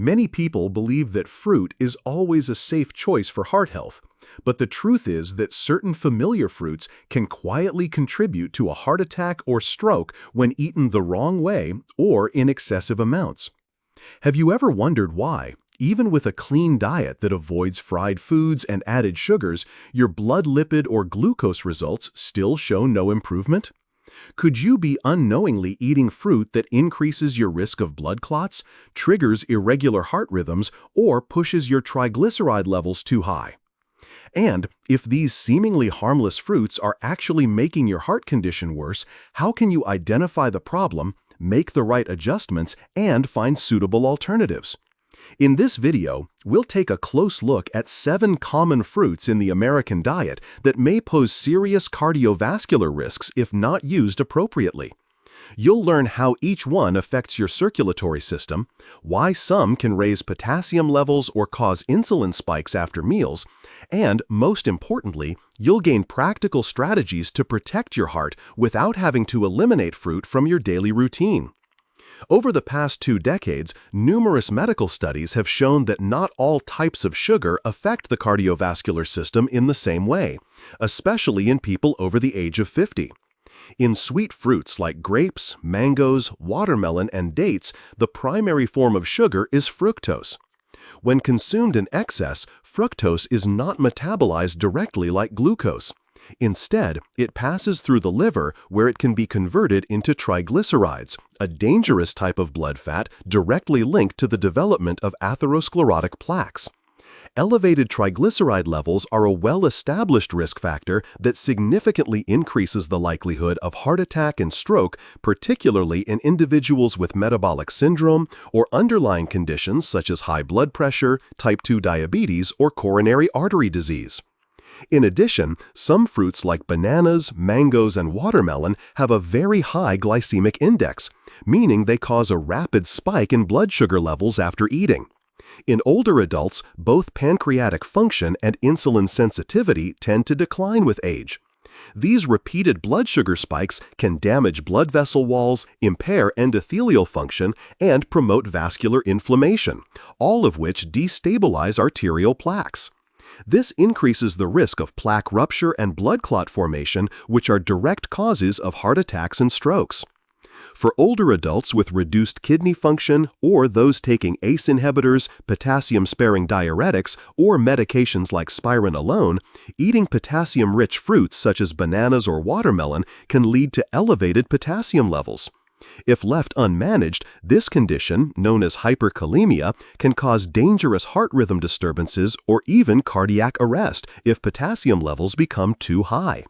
Many people believe that fruit is always a safe choice for heart health, but the truth is that certain familiar fruits can quietly contribute to a heart attack or stroke when eaten the wrong way or in excessive amounts. Have you ever wondered why, even with a clean diet that avoids fried foods and added sugars, your blood lipid or glucose results still show no improvement? Could you be unknowingly eating fruit that increases your risk of blood clots, triggers irregular heart rhythms, or pushes your triglyceride levels too high? And if these seemingly harmless fruits are actually making your heart condition worse, how can you identify the problem, make the right adjustments, and find suitable alternatives? In this video, we'll take a close look at 7 common fruits in the American diet that may pose serious cardiovascular risks if not used appropriately. You'll learn how each one affects your circulatory system, why some can raise potassium levels or cause insulin spikes after meals, and, most importantly, you'll gain practical strategies to protect your heart without having to eliminate fruit from your daily routine. Over the past 2 decades, numerous medical studies have shown that not all types of sugar affect the cardiovascular system in the same way, especially in people over the age of 50. In sweet fruits like grapes, mangoes, watermelon, and dates, the primary form of sugar is fructose. When consumed in excess, fructose is not metabolized directly like glucose. Instead, it passes through the liver where it can be converted into triglycerides, a dangerous type of blood fat directly linked to the development of atherosclerotic plaques. Elevated triglyceride levels are a well-established risk factor that significantly increases the likelihood of heart attack and stroke, particularly in individuals with metabolic syndrome or underlying conditions such as high blood pressure, type 2 diabetes, or coronary artery disease. In addition, some fruits like bananas, mangoes, and watermelon have a very high glycemic index, meaning they cause a rapid spike in blood sugar levels after eating. In older adults, both pancreatic function and insulin sensitivity tend to decline with age. These repeated blood sugar spikes can damage blood vessel walls, impair endothelial function, and promote vascular inflammation, all of which destabilize arterial plaques. This increases the risk of plaque rupture and blood clot formation, which are direct causes of heart attacks and strokes. For older adults with reduced kidney function or those taking ACE inhibitors, potassium-sparing diuretics, or medications like Spirin alone, eating potassium-rich fruits such as bananas or watermelon can lead to elevated potassium levels. If left unmanaged, this condition, known as hyperkalemia, can cause dangerous heart rhythm disturbances or even cardiac arrest if potassium levels become too high.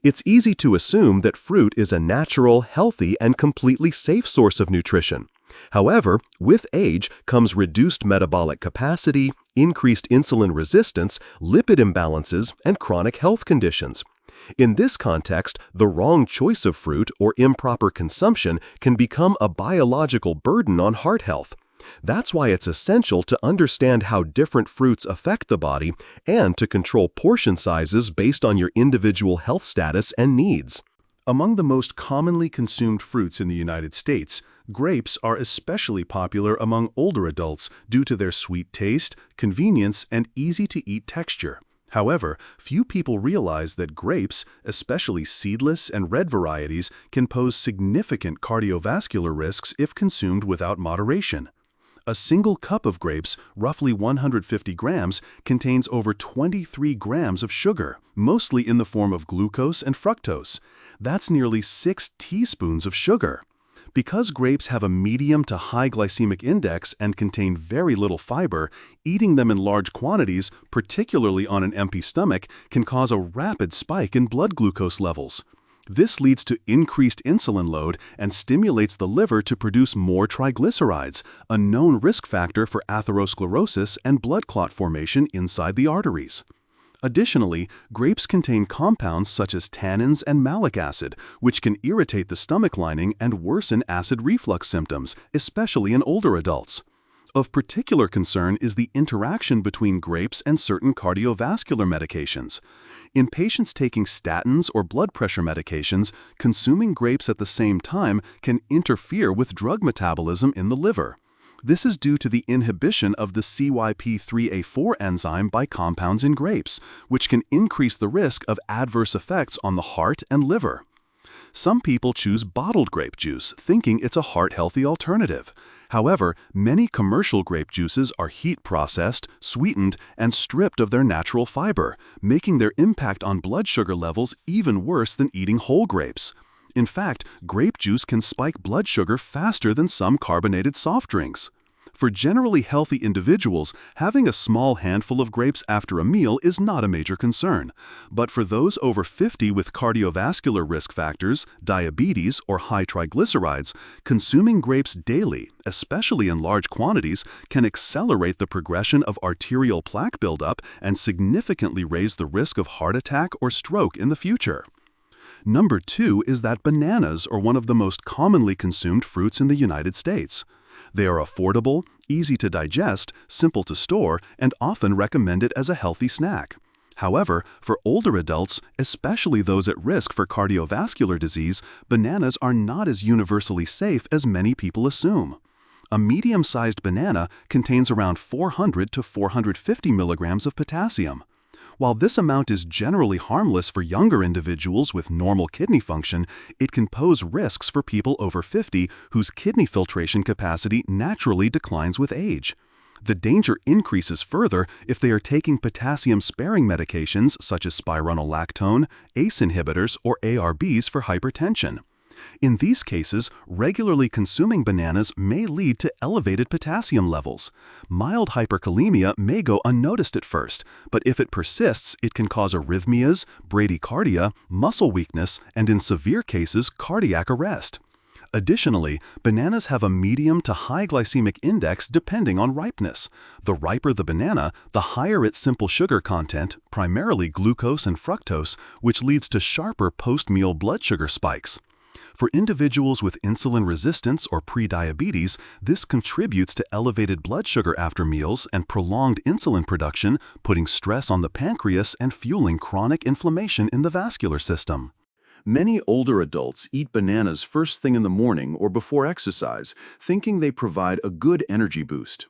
It's easy to assume that fruit is a natural, healthy, and completely safe source of nutrition. However, with age comes reduced metabolic capacity, increased insulin resistance, lipid imbalances, and chronic health conditions. In this context, the wrong choice of fruit or improper consumption can become a biological burden on heart health. That's why it's essential to understand how different fruits affect the body and to control portion sizes based on your individual health status and needs. Among the most commonly consumed fruits in the United States, grapes are especially popular among older adults due to their sweet taste, convenience, and easy-to-eat texture. However, few people realize that grapes, especially seedless and red varieties, can pose significant cardiovascular risks if consumed without moderation. A single cup of grapes, roughly 150 grams, contains over 23 grams of sugar, mostly in the form of glucose and fructose. That's nearly 6 teaspoons of sugar. Because grapes have a medium to high glycemic index and contain very little fiber, eating them in large quantities, particularly on an empty stomach, can cause a rapid spike in blood glucose levels. This leads to increased insulin load and stimulates the liver to produce more triglycerides, a known risk factor for atherosclerosis and blood clot formation inside the arteries. Additionally, grapes contain compounds such as tannins and malic acid, which can irritate the stomach lining and worsen acid reflux symptoms, especially in older adults. Of particular concern is the interaction between grapes and certain cardiovascular medications. In patients taking statins or blood pressure medications, consuming grapes at the same time can interfere with drug metabolism in the liver. This is due to the inhibition of the CYP3A4 enzyme by compounds in grapes, which can increase the risk of adverse effects on the heart and liver. Some people choose bottled grape juice, thinking it's a heart-healthy alternative. However, many commercial grape juices are heat-processed, sweetened, and stripped of their natural fiber, making their impact on blood sugar levels even worse than eating whole grapes. In fact, grape juice can spike blood sugar faster than some carbonated soft drinks. For generally healthy individuals, having a small handful of grapes after a meal is not a major concern. But for those over 50 with cardiovascular risk factors, diabetes, or high triglycerides, consuming grapes daily, especially in large quantities, can accelerate the progression of arterial plaque buildup and significantly raise the risk of heart attack or stroke in the future. Number 2 is that bananas are one of the most commonly consumed fruits in the United States. They are affordable, easy to digest, simple to store, and often recommended as a healthy snack. However, for older adults, especially those at risk for cardiovascular disease, bananas are not as universally safe as many people assume. A medium-sized banana contains around 400 to 450 milligrams of potassium. While this amount is generally harmless for younger individuals with normal kidney function, it can pose risks for people over 50 whose kidney filtration capacity naturally declines with age. The danger increases further if they are taking potassium-sparing medications such as spironolactone, ACE inhibitors, or ARBs for hypertension. In these cases, regularly consuming bananas may lead to elevated potassium levels. Mild hyperkalemia may go unnoticed at first, but if it persists, it can cause arrhythmias, bradycardia, muscle weakness, and in severe cases, cardiac arrest. Additionally, bananas have a medium to high glycemic index depending on ripeness. The riper the banana, the higher its simple sugar content, primarily glucose and fructose, which leads to sharper post-meal blood sugar spikes. For individuals with insulin resistance or prediabetes, this contributes to elevated blood sugar after meals and prolonged insulin production, putting stress on the pancreas and fueling chronic inflammation in the vascular system. Many older adults eat bananas first thing in the morning or before exercise, thinking they provide a good energy boost.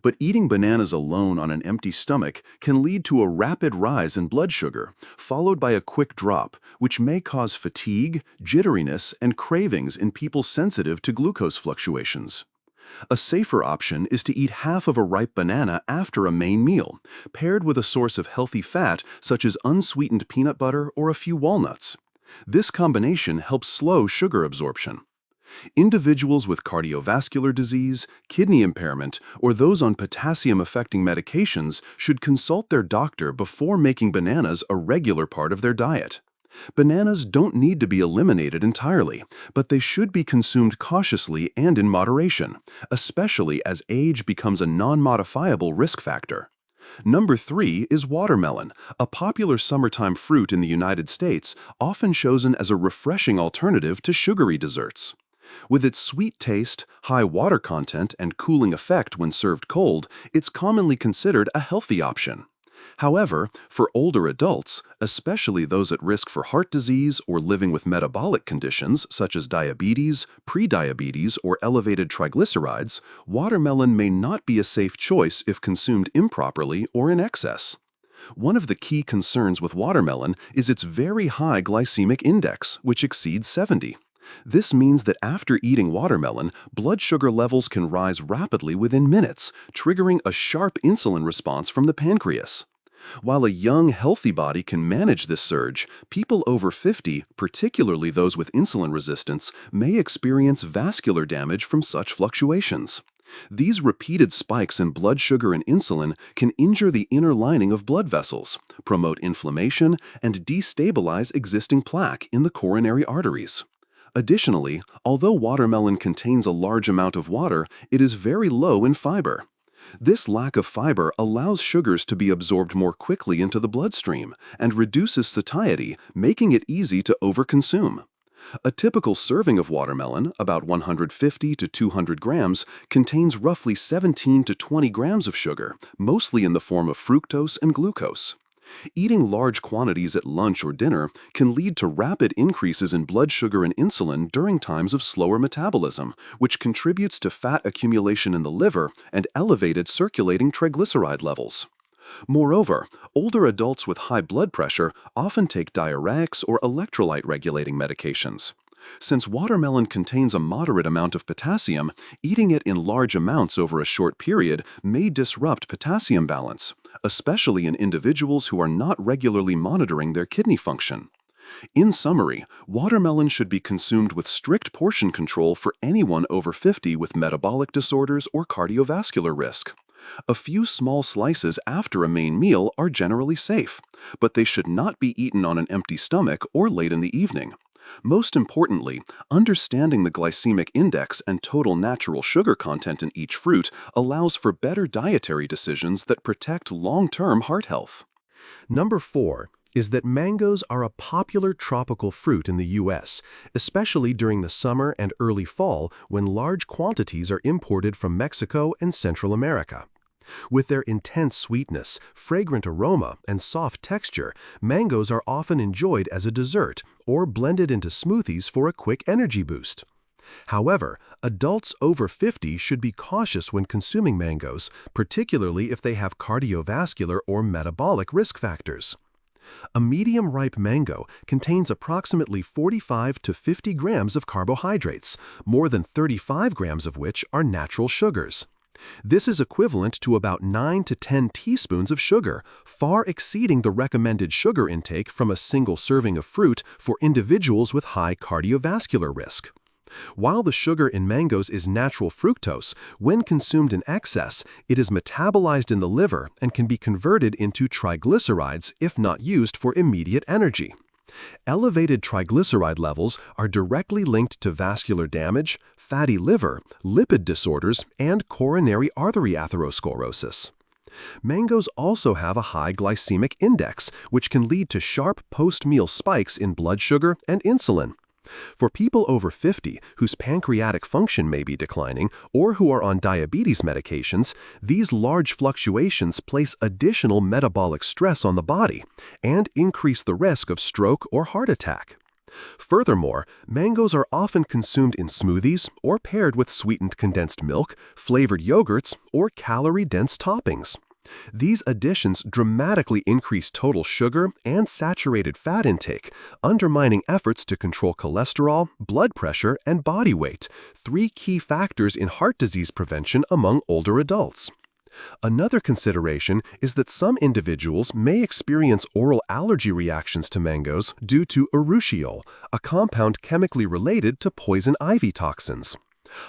But eating bananas alone on an empty stomach can lead to a rapid rise in blood sugar, followed by a quick drop, which may cause fatigue, jitteriness, and cravings in people sensitive to glucose fluctuations. A safer option is to eat half of a ripe banana after a main meal, paired with a source of healthy fat such as unsweetened peanut butter or a few walnuts. This combination helps slow sugar absorption. Individuals with cardiovascular disease, kidney impairment, or those on potassium-affecting medications should consult their doctor before making bananas a regular part of their diet. Bananas don't need to be eliminated entirely, but they should be consumed cautiously and in moderation, especially as age becomes a non-modifiable risk factor. Number 3 is watermelon, a popular summertime fruit in the United States, often chosen as a refreshing alternative to sugary desserts. With its sweet taste, high water content, and cooling effect when served cold, it's commonly considered a healthy option. However, for older adults, especially those at risk for heart disease or living with metabolic conditions such as diabetes, prediabetes, or elevated triglycerides, watermelon may not be a safe choice if consumed improperly or in excess. One of the key concerns with watermelon is its very high glycemic index, which exceeds 70. This means that after eating watermelon, blood sugar levels can rise rapidly within minutes, triggering a sharp insulin response from the pancreas. While a young, healthy body can manage this surge, people over 50, particularly those with insulin resistance, may experience vascular damage from such fluctuations. These repeated spikes in blood sugar and insulin can injure the inner lining of blood vessels, promote inflammation, and destabilize existing plaque in the coronary arteries. Additionally, although watermelon contains a large amount of water, it is very low in fiber. This lack of fiber allows sugars to be absorbed more quickly into the bloodstream and reduces satiety, making it easy to overconsume. A typical serving of watermelon, about 150 to 200 grams, contains roughly 17 to 20 grams of sugar, mostly in the form of fructose and glucose. Eating large quantities at lunch or dinner can lead to rapid increases in blood sugar and insulin during times of slower metabolism, which contributes to fat accumulation in the liver and elevated circulating triglyceride levels. Moreover, older adults with high blood pressure often take diuretics or electrolyte-regulating medications. Since watermelon contains a moderate amount of potassium, eating it in large amounts over a short period may disrupt potassium balance, especially in individuals who are not regularly monitoring their kidney function. In summary, watermelon should be consumed with strict portion control for anyone over 50 with metabolic disorders or cardiovascular risk. A few small slices after a main meal are generally safe, but they should not be eaten on an empty stomach or late in the evening. Most importantly, understanding the glycemic index and total natural sugar content in each fruit allows for better dietary decisions that protect long-term heart health. Number 4 is that mangoes are a popular tropical fruit in the U.S., especially during the summer and early fall when large quantities are imported from Mexico and Central America. With their intense sweetness, fragrant aroma, and soft texture, mangoes are often enjoyed as a dessert or blended into smoothies for a quick energy boost. However, adults over 50 should be cautious when consuming mangoes, particularly if they have cardiovascular or metabolic risk factors. A medium-ripe mango contains approximately 45 to 50 grams of carbohydrates, more than 35 grams of which are natural sugars. This is equivalent to about 9 to 10 teaspoons of sugar, far exceeding the recommended sugar intake from a single serving of fruit for individuals with high cardiovascular risk. While the sugar in mangoes is natural fructose, when consumed in excess, it is metabolized in the liver and can be converted into triglycerides if not used for immediate energy. Elevated triglyceride levels are directly linked to vascular damage, fatty liver, lipid disorders, and coronary artery atherosclerosis. Mangoes also have a high glycemic index, which can lead to sharp post-meal spikes in blood sugar and insulin. For people over 50 whose pancreatic function may be declining or who are on diabetes medications, these large fluctuations place additional metabolic stress on the body and increase the risk of stroke or heart attack. Furthermore, mangoes are often consumed in smoothies or paired with sweetened condensed milk, flavored yogurts, or calorie-dense toppings. These additions dramatically increase total sugar and saturated fat intake, undermining efforts to control cholesterol, blood pressure, and body weight, three key factors in heart disease prevention among older adults. Another consideration is that some individuals may experience oral allergy reactions to mangoes due to urushiol, a compound chemically related to poison ivy toxins.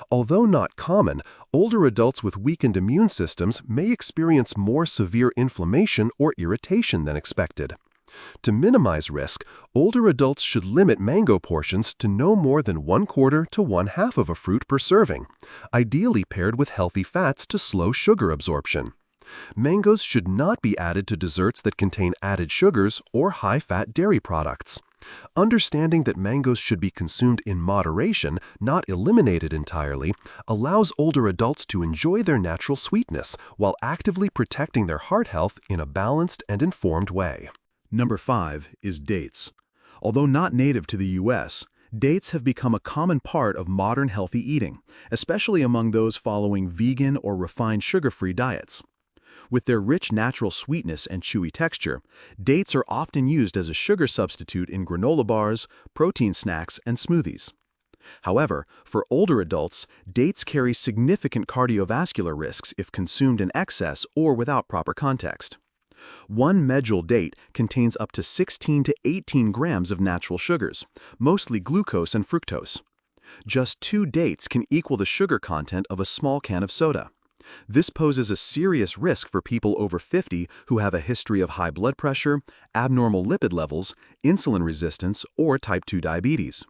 Although not common, older adults with weakened immune systems may experience more severe inflammation or irritation than expected. To minimize risk, older adults should limit mango portions to no more than 1/4 to 1/2 of a fruit per serving, ideally paired with healthy fats to slow sugar absorption. Mangoes should not be added to desserts that contain added sugars or high-fat dairy products. Understanding that mangoes should be consumed in moderation, not eliminated entirely, allows older adults to enjoy their natural sweetness while actively protecting their heart health in a balanced and informed way. Number 5 is dates. Although not native to the U.S., dates have become a common part of modern healthy eating, especially among those following vegan or refined sugar-free diets. With their rich natural sweetness and chewy texture, dates are often used as a sugar substitute in granola bars, protein snacks, and smoothies. However, for older adults, dates carry significant cardiovascular risks if consumed in excess or without proper context. One medjool date contains up to 16 to 18 grams of natural sugars, mostly glucose and fructose. Just 2 dates can equal the sugar content of a small can of soda. This poses a serious risk for people over 50 who have a history of high blood pressure, abnormal lipid levels, insulin resistance, or type 2 diabetes.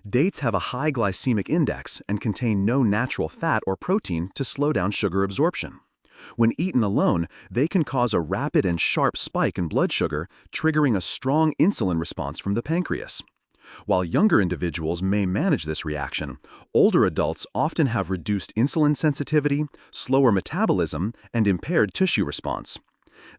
Dates have a high glycemic index and contain no natural fat or protein to slow down sugar absorption. When eaten alone, they can cause a rapid and sharp spike in blood sugar, triggering a strong insulin response from the pancreas. While younger individuals may manage this reaction, older adults often have reduced insulin sensitivity, slower metabolism, and impaired tissue response.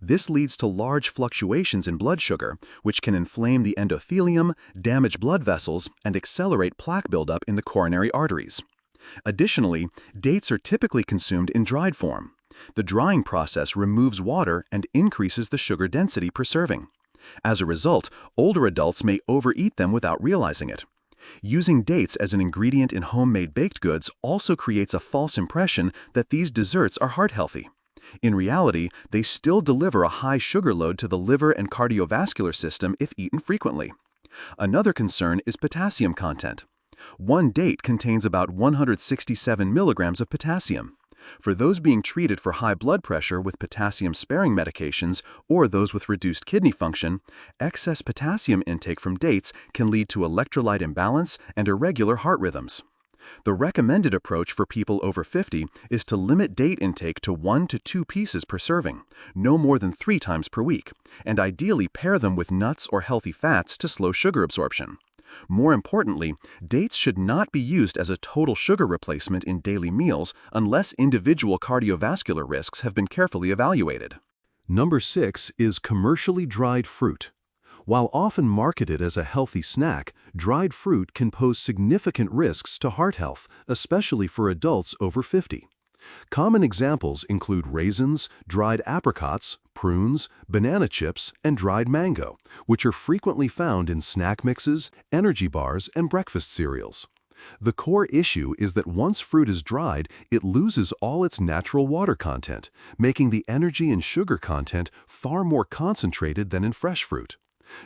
This leads to large fluctuations in blood sugar, which can inflame the endothelium, damage blood vessels, and accelerate plaque buildup in the coronary arteries. Additionally, dates are typically consumed in dried form. The drying process removes water and increases the sugar density per serving. As a result, older adults may overeat them without realizing it. Using dates as an ingredient in homemade baked goods also creates a false impression that these desserts are heart-healthy. In reality, they still deliver a high sugar load to the liver and cardiovascular system if eaten frequently. Another concern is potassium content. One date contains about 167 milligrams of potassium. For those being treated for high blood pressure with potassium-sparing medications or those with reduced kidney function, excess potassium intake from dates can lead to electrolyte imbalance and irregular heart rhythms. The recommended approach for people over 50 is to limit date intake to 1 to 2 pieces per serving, no more than 3 times per week, and ideally pair them with nuts or healthy fats to slow sugar absorption. More importantly, dates should not be used as a total sugar replacement in daily meals unless individual cardiovascular risks have been carefully evaluated. Number 6 is commercially dried fruit. While often marketed as a healthy snack, dried fruit can pose significant risks to heart health, especially for adults over 50. Common examples include raisins, dried apricots, prunes, banana chips, and dried mango, which are frequently found in snack mixes, energy bars, and breakfast cereals. The core issue is that once fruit is dried, it loses all its natural water content, making the energy and sugar content far more concentrated than in fresh fruit.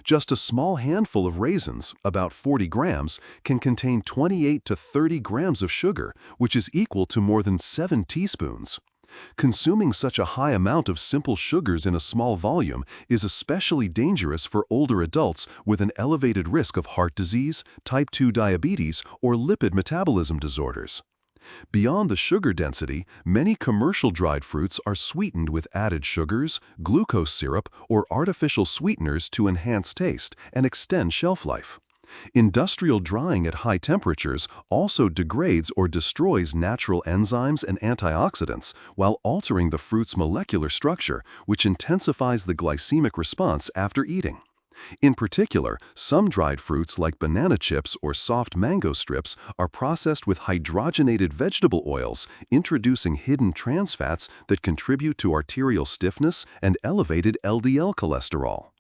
Just a small handful of raisins, about 40 grams, can contain 28 to 30 grams of sugar, which is equal to more than 7 teaspoons. Consuming such a high amount of simple sugars in a small volume is especially dangerous for older adults with an elevated risk of heart disease, type 2 diabetes, or lipid metabolism disorders. Beyond the sugar density, many commercial dried fruits are sweetened with added sugars, glucose syrup, or artificial sweeteners to enhance taste and extend shelf life. Industrial drying at high temperatures also degrades or destroys natural enzymes and antioxidants while altering the fruit's molecular structure, which intensifies the glycemic response after eating. In particular, some dried fruits like banana chips or soft mango strips are processed with hydrogenated vegetable oils, introducing hidden trans fats that contribute to arterial stiffness and elevated LDL cholesterol.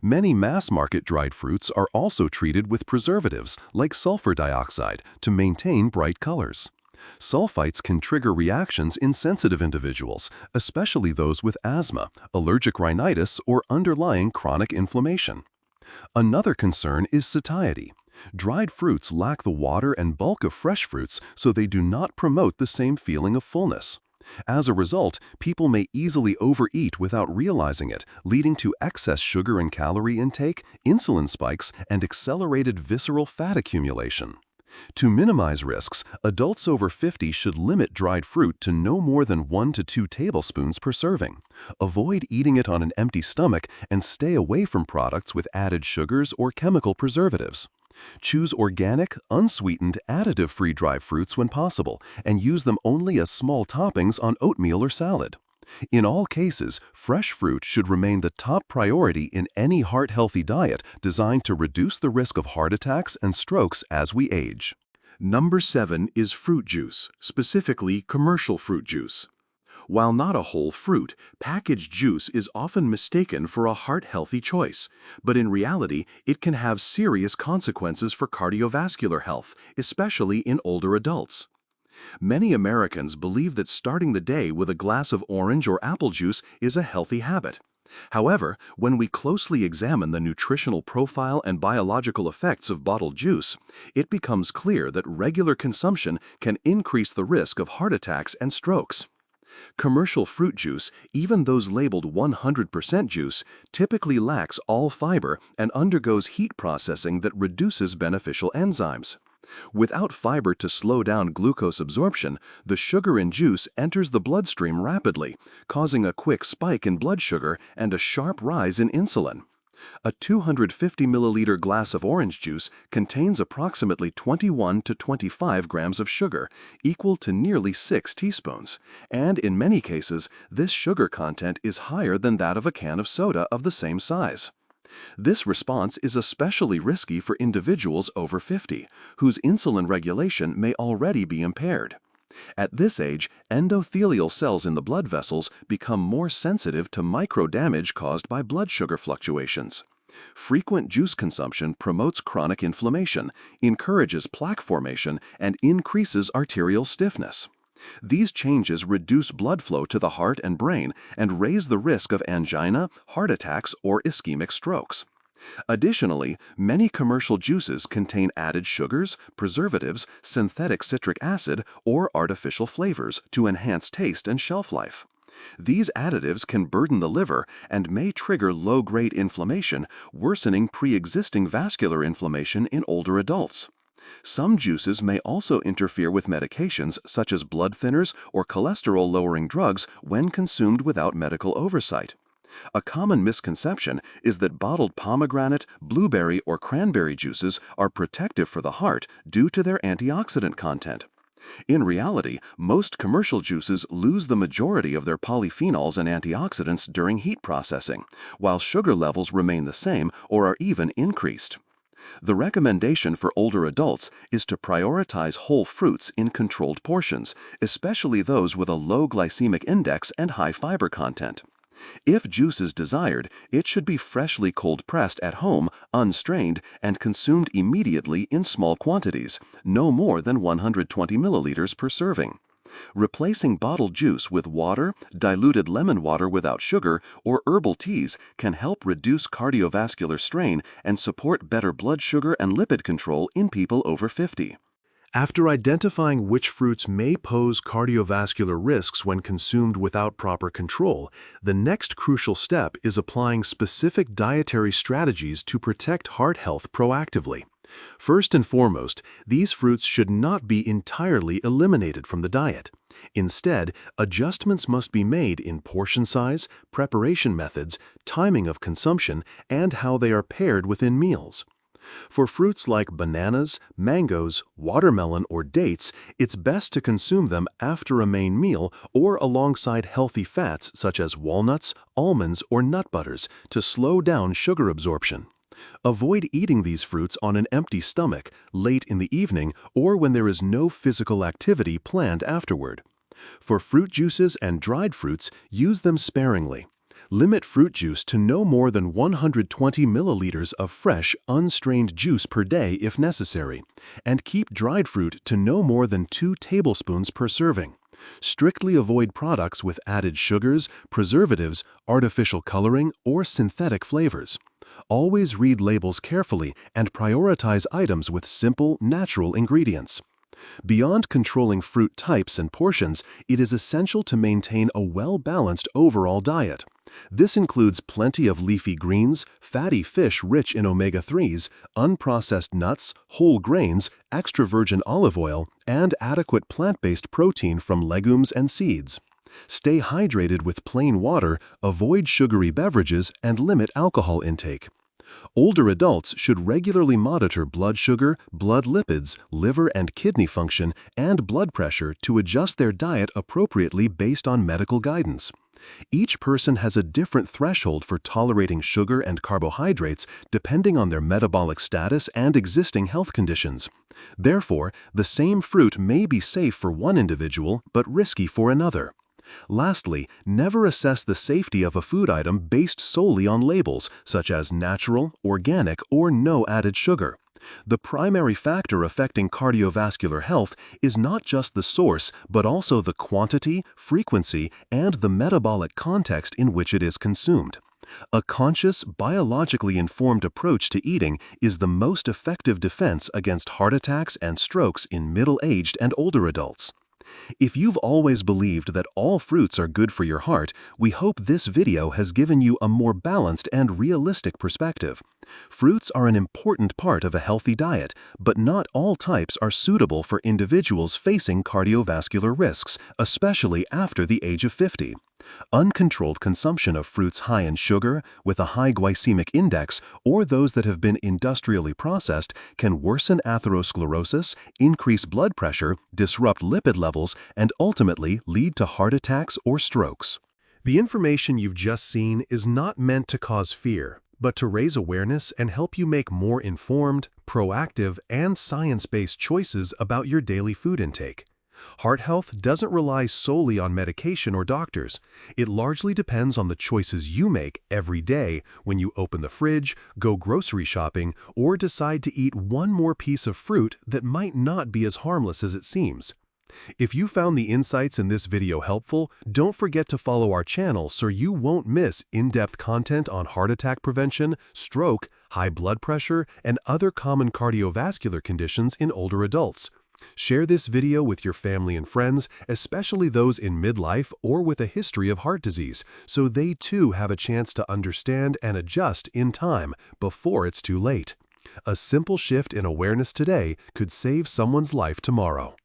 Many mass-market dried fruits are also treated with preservatives like sulfur dioxide to maintain bright colors. Sulfites can trigger reactions in sensitive individuals, especially those with asthma, allergic rhinitis, or underlying chronic inflammation. Another concern is satiety. Dried fruits lack the water and bulk of fresh fruits, so they do not promote the same feeling of fullness. As a result, people may easily overeat without realizing it, leading to excess sugar and calorie intake, insulin spikes, and accelerated visceral fat accumulation. To minimize risks, adults over 50 should limit dried fruit to no more than 1 to 2 tablespoons per serving. Avoid eating it on an empty stomach and stay away from products with added sugars or chemical preservatives. Choose organic, unsweetened, additive-free dried fruits when possible, and use them only as small toppings on oatmeal or salad. In all cases, fresh fruit should remain the top priority in any heart-healthy diet designed to reduce the risk of heart attacks and strokes as we age. Number 7 is fruit juice, specifically commercial fruit juice. While not a whole fruit, packaged juice is often mistaken for a heart-healthy choice, but in reality, it can have serious consequences for cardiovascular health, especially in older adults. Many Americans believe that starting the day with a glass of orange or apple juice is a healthy habit. However, when we closely examine the nutritional profile and biological effects of bottled juice, it becomes clear that regular consumption can increase the risk of heart attacks and strokes. Commercial fruit juice, even those labeled 100% juice, typically lacks all fiber and undergoes heat processing that reduces beneficial enzymes. Without fiber to slow down glucose absorption, the sugar in juice enters the bloodstream rapidly, causing a quick spike in blood sugar and a sharp rise in insulin. A 250 milliliter glass of orange juice contains approximately 21 to 25 grams of sugar, equal to nearly 6 teaspoons, and in many cases, this sugar content is higher than that of a can of soda of the same size. This response is especially risky for individuals over 50, whose insulin regulation may already be impaired. At this age, endothelial cells in the blood vessels become more sensitive to micro-damage caused by blood sugar fluctuations. Frequent juice consumption promotes chronic inflammation, encourages plaque formation, and increases arterial stiffness. These changes reduce blood flow to the heart and brain and raise the risk of angina, heart attacks, or ischemic strokes. Additionally, many commercial juices contain added sugars, preservatives, synthetic citric acid, or artificial flavors to enhance taste and shelf life. These additives can burden the liver and may trigger low-grade inflammation, worsening pre-existing vascular inflammation in older adults. Some juices may also interfere with medications such as blood thinners or cholesterol-lowering drugs when consumed without medical oversight. A common misconception is that bottled pomegranate, blueberry, or cranberry juices are protective for the heart due to their antioxidant content. In reality, most commercial juices lose the majority of their polyphenols and antioxidants during heat processing, while sugar levels remain the same or are even increased. The recommendation for older adults is to prioritize whole fruits in controlled portions, especially those with a low glycemic index and high fiber content. If juice is desired, it should be freshly cold-pressed at home, unstrained, and consumed immediately in small quantities, no more than 120 milliliters per serving. Replacing bottled juice with water, diluted lemon water without sugar, or herbal teas can help reduce cardiovascular strain and support better blood sugar and lipid control in people over 50. After identifying which fruits may pose cardiovascular risks when consumed without proper control, the next crucial step is applying specific dietary strategies to protect heart health proactively. First and foremost, these fruits should not be entirely eliminated from the diet. Instead, adjustments must be made in portion size, preparation methods, timing of consumption, and how they are paired within meals. For fruits like bananas, mangoes, watermelon, or dates, it's best to consume them after a main meal or alongside healthy fats such as walnuts, almonds, or nut butters to slow down sugar absorption. Avoid eating these fruits on an empty stomach, late in the evening, or when there is no physical activity planned afterward. For fruit juices and dried fruits, use them sparingly. Limit fruit juice to no more than 120 milliliters of fresh, unstrained juice per day if necessary, and keep dried fruit to no more than 2 tablespoons per serving. Strictly avoid products with added sugars, preservatives, artificial coloring, or synthetic flavors. Always read labels carefully and prioritize items with simple, natural ingredients. Beyond controlling fruit types and portions, it is essential to maintain a well-balanced overall diet. This includes plenty of leafy greens, fatty fish rich in omega-3s, unprocessed nuts, whole grains, extra virgin olive oil, and adequate plant-based protein from legumes and seeds. Stay hydrated with plain water, avoid sugary beverages, and limit alcohol intake. Older adults should regularly monitor blood sugar, blood lipids, liver and kidney function, and blood pressure to adjust their diet appropriately based on medical guidance. Each person has a different threshold for tolerating sugar and carbohydrates depending on their metabolic status and existing health conditions. Therefore, the same fruit may be safe for one individual but risky for another. Lastly, never assess the safety of a food item based solely on labels, such as natural, organic, or no added sugar. The primary factor affecting cardiovascular health is not just the source, but also the quantity, frequency, and the metabolic context in which it is consumed. A conscious, biologically informed approach to eating is the most effective defense against heart attacks and strokes in middle-aged and older adults. If you've always believed that all fruits are good for your heart, we hope this video has given you a more balanced and realistic perspective. Fruits are an important part of a healthy diet, but not all types are suitable for individuals facing cardiovascular risks, especially after the age of 50. Uncontrolled consumption of fruits high in sugar, with a high glycemic index, or those that have been industrially processed can worsen atherosclerosis, increase blood pressure, disrupt lipid levels, and ultimately lead to heart attacks or strokes. The information you've just seen is not meant to cause fear, but to raise awareness and help you make more informed, proactive, and science-based choices about your daily food intake. Heart health doesn't rely solely on medication or doctors. It largely depends on the choices you make every day when you open the fridge, go grocery shopping, or decide to eat one more piece of fruit that might not be as harmless as it seems. If you found the insights in this video helpful, don't forget to follow our channel so you won't miss in-depth content on heart attack prevention, stroke, high blood pressure, and other common cardiovascular conditions in older adults. Share this video with your family and friends, especially those in midlife or with a history of heart disease, so they too have a chance to understand and adjust in time before it's too late. A simple shift in awareness today could save someone's life tomorrow.